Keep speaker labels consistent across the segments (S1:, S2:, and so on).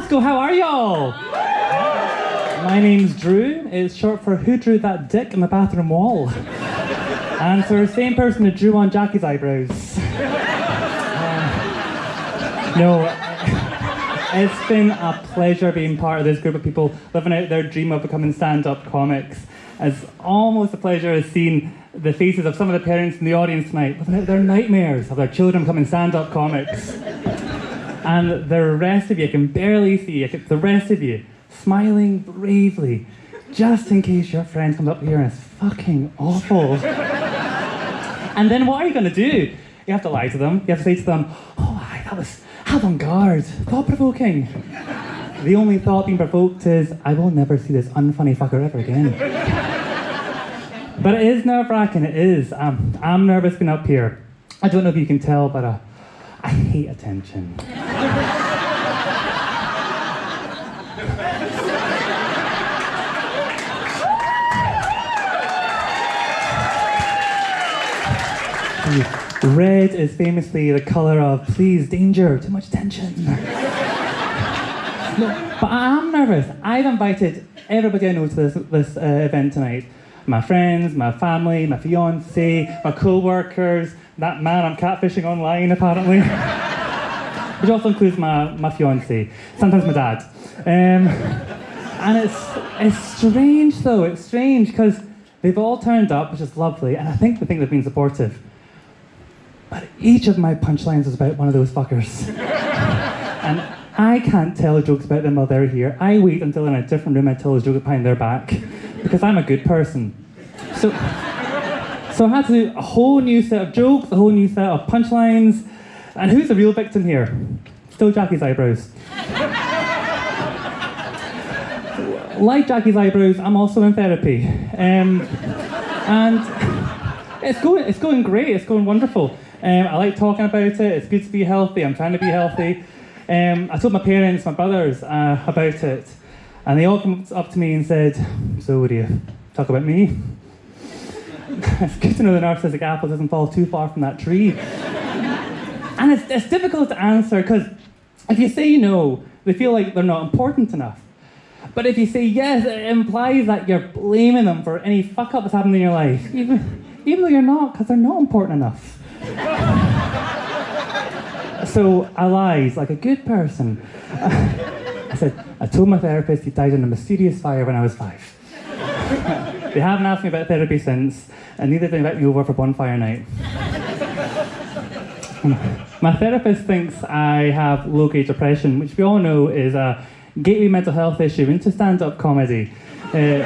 S1: Glasgow, how are y'all? My name's Drew. It's short for Who Drew That Dick in the Bathroom Wall? And it's the same person who drew on Jackie's eyebrows. No, it's been a pleasure being part of this group of people living out their dream of becoming stand-up comics. It's almost a pleasure as seeing the faces of some of the parents in the audience tonight living out their nightmares of their children becoming stand-up comics. And the rest of you, I can barely see, the rest of you smiling bravely, just in case your friend comes up here and it's fucking awful. And then what are you going to do? You have to lie to them. You have to say to them, oh, aye, that was avant-garde, thought-provoking. The only thought being provoked is, I will never see this unfunny fucker ever again. But it is nerve-wracking, it is. I'm nervous being up here. I don't know if you can tell, but I hate attention. Red is famously the colour of please, danger, too much tension. No, but I am nervous. I've invited everybody I know to this event tonight. My friends, my family, my fiancé, my co-workers, that man I'm catfishing online apparently. Which also includes my fiancé, sometimes my dad. And it's strange though, it's strange because they've all turned up, which is lovely, and I think they think they've been supportive. But each of my punchlines is about one of those fuckers. And I can't tell jokes about them while they're here. I wait until in a different room I tell a joke behind their back, because I'm a good person. So I had to do a whole new set of jokes, a whole new set of punchlines. And who's the real victim here? Still Jackie's eyebrows. Like Jackie's eyebrows, I'm also in therapy. And it's going great, it's going wonderful. I like talking about it, it's good to be healthy, I'm trying to be healthy. I told my parents, my brothers about it, and they all came up to me and said, so what do you talk about me? It's good to know the narcissistic apple doesn't fall too far from that tree. And it's difficult to answer, because if you say no, they feel like they're not important enough. But if you say yes, it implies that you're blaming them for any fuck-up that's happened in your life, even though you're not, because they're not important enough. So I lied, like a good person. I said, I told my therapist he died in a mysterious fire when I was 5. They haven't asked me about therapy since, and neither did they invite me over for bonfire night. My therapist thinks I have low-grade depression, which we all know is a gateway mental health issue into stand-up comedy. And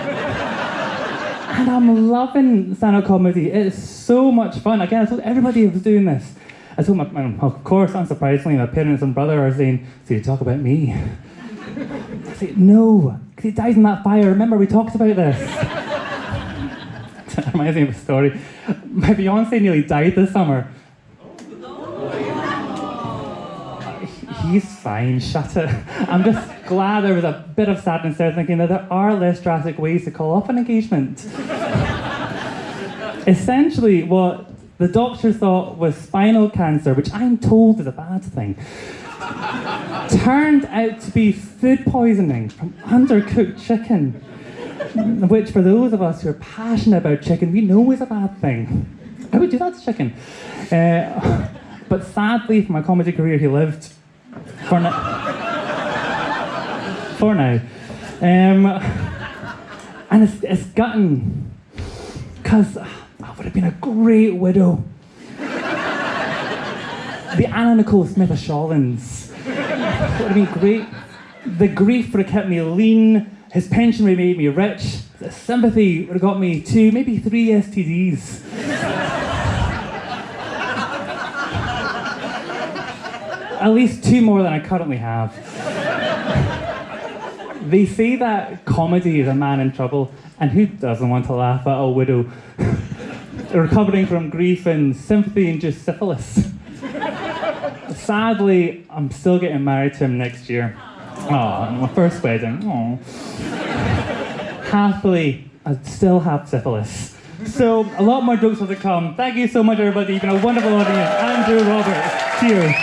S1: I'm loving stand-up comedy. It's so much fun. Again, I told everybody who was doing this. I told of course, unsurprisingly, my parents and brother are saying, so you talk about me? I say, no, because he died in that fire. Remember, we talked about this. That reminds me of a story. My fiancé nearly died this summer. He's fine, shut it. I'm just glad there was a bit of sadness there, thinking that there are less drastic ways to call off an engagement. Essentially, what the doctor thought was spinal cancer, which I'm told is a bad thing, turned out to be food poisoning from undercooked chicken, which for those of us who are passionate about chicken, we know is a bad thing. I would do that to chicken. But sadly, for my comedy career, he lived. For now. And it's gutting, because I would have been a great widow. The Anna Nicole Smith of Shawlands. Would have been great. The grief would have kept me lean. His pension would have made me rich. The sympathy would have got me 2, maybe 3 STDs. At least 2 more than I currently have. They say that comedy is a man in trouble, and who doesn't want to laugh at a widow recovering from grief and sympathy-induced syphilis? Sadly, I'm still getting married to him next year. Oh, my first wedding. Oh. Happily, I still have syphilis. So, a lot more jokes are to come. Thank you so much, everybody. You've been a wonderful audience. Andrew Roberts. Cheers.